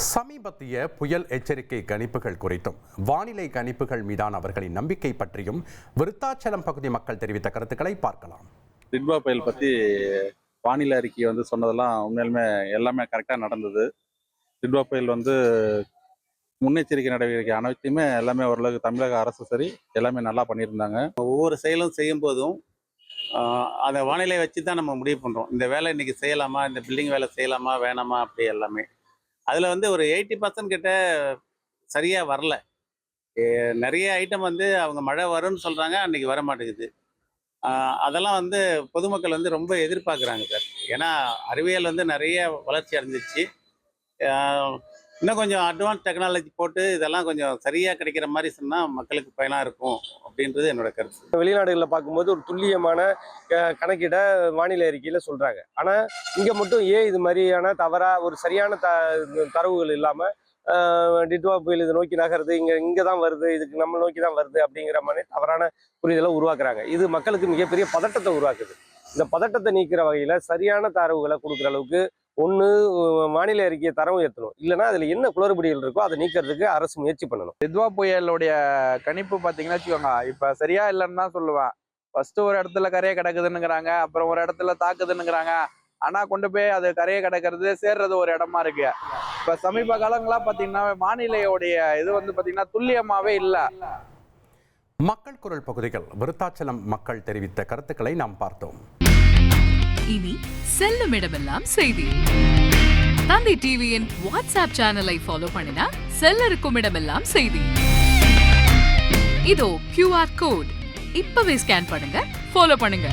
சமீபத்திய புயல் எச்சரிக்கை கணிப்புகள் குறித்தும் வானிலை கணிப்புகள் மீதான அவர்களின் நம்பிக்கை பற்றியும் விருத்தாச்சலம் பகுதி மக்கள் தெரிவித்த கருத்துக்களை பார்க்கலாம். டிட்வா புயல் பற்றி வானிலை அறிக்கை சொன்னதெல்லாம் உண்மையிலுமே எல்லாமே கரெக்டாக நடந்தது. டிட்வா புயல் முன்னெச்சரிக்கை நடவடிக்கை அனைத்துமே எல்லாமே ஓரளவுக்கு தமிழக அரசு சரி எல்லாமே நல்லா பண்ணியிருந்தாங்க. ஒவ்வொரு செயலும் செய்யும் போதும் அந்த வானிலை வச்சு தான் நம்ம முடிவு பண்ணுறோம். இந்த வேலை இன்னைக்கு செய்யலாமா, இந்த பில்டிங் வேலை செய்யலாமா வேணாமா, அப்படி எல்லாமே அதில் ஒரு 80% கிட்ட சரியாக வரல. நிறைய ஐட்டம் அவங்க மழை வரும்னு சொல்கிறாங்க, அன்றைக்கி வர மாட்டேங்குது. அதெல்லாம் பொதுமக்கள் ரொம்ப எதிர்பார்க்குறாங்க சார். ஏன்னா அறிவியல் நிறைய வளர்ச்சி அடைஞ்சிச்சு. இன்னும் கொஞ்சம் அட்வான்ஸ் டெக்னாலஜி போட்டு இதெல்லாம் கொஞ்சம் சரியாக கிடைக்கிற மாதிரி சொன்னால் மக்களுக்கு பயனாக இருக்கும் அப்படின்றது என்னோட கருத்து. வெளிநாடுகளில் பார்க்கும்போது ஒரு துல்லியமான கணக்கிட வானிலை அறிக்கையில் சொல்கிறாங்க. ஆனால் இங்கே மட்டும் ஏன் இது மாதிரியான தவறாக ஒரு சரியான தரவுகள் இல்லாமல் டிட்வா புயல் இதை நோக்கி நகருது, இங்கே தான் வருது, இதுக்கு நம்ம நோக்கி தான் வருது அப்படிங்கிற மாதிரி தவறான புரிதலை உருவாக்குறாங்க. இது மக்களுக்கு மிகப்பெரிய பதட்டத்தை உருவாக்குது. இந்த பதட்டத்தை நீக்கிற வகையில் சரியான தரவுகளை கொடுக்குற அளவுக்கு ஒன்று வானிலை அறிக்கையை தரம் உயர்த்தணும், இல்லைன்னா அதில் என்ன குளறுபடிகள் இருக்கோ அதை நீக்கிறதுக்கு அரசு முயற்சி பண்ணணும். டிட்வா புயலுடைய கணிப்பு பார்த்தீங்கன்னா வச்சுக்கோங்க, இப்போ சரியா இல்லைன்னு தான் சொல்லுவேன். ஃபர்ஸ்ட் ஒரு இடத்துல கரையை கிடக்குதுன்னுங்கிறாங்க, அப்புறம் ஒரு இடத்துல தாக்குதுன்னுங்கிறாங்க. ஆனால் கொண்டு போய் அது கரையை கிடக்கிறது சேர்றது ஒரு இடமா இருக்கு. இப்போ சமீப காலங்களா பார்த்தீங்கன்னா வானிலையோடைய இது பார்த்தீங்கன்னா துல்லியமாவே இல்லை. மக்கள் குரல் பகுதிகள் விருத்தாச்சலம் மக்கள் தெரிவித்த கருத்துக்களை நாம் பார்த்தோம். இனி செல்லும் இடமெல்லாம் செய்தி. தந்தி டிவியின் வாட்ஸ்அப் சேனலை ஃபாலோ பண்ணினா செல்ல இருக்கும் இடமெல்லாம் செய்தி. இதோ QR கோட் இப்பவே ஸ்கேன் பண்ணுங்க, ஃபாலோ பண்ணுங்க.